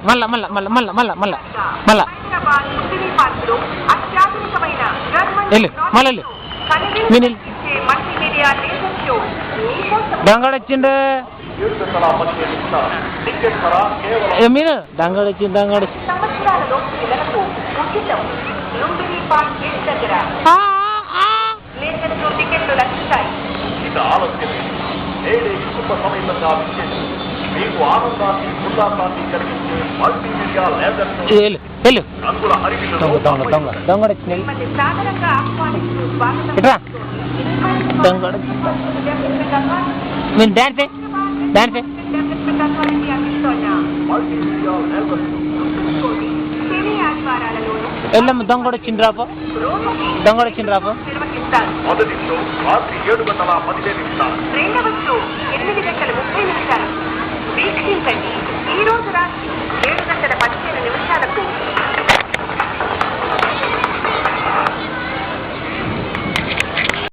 మళ్ళా మళ్ళా మళ్ళా మళ్ళా మళ్ళా మళ్ళా మళ్ళా వెళ్ళు మళ్ళీ వెళ్ళు దంగడు వచ్చిండు మీరు దంగడు వచ్చింది దంగడు మీకు ఆనందాన్ని ఉల్లాసాన్ని కలిగించే మల్టీమీడియా లేజర్ దొంగడు మీరు డాన్స్ డాన్స్ వెళ్ళమ్మ దొంగడు వచ్చింది రాపో దొంగడు వచ్చింది రాపో మొదటి షో రాత్రి 7:15 నిమిషాలు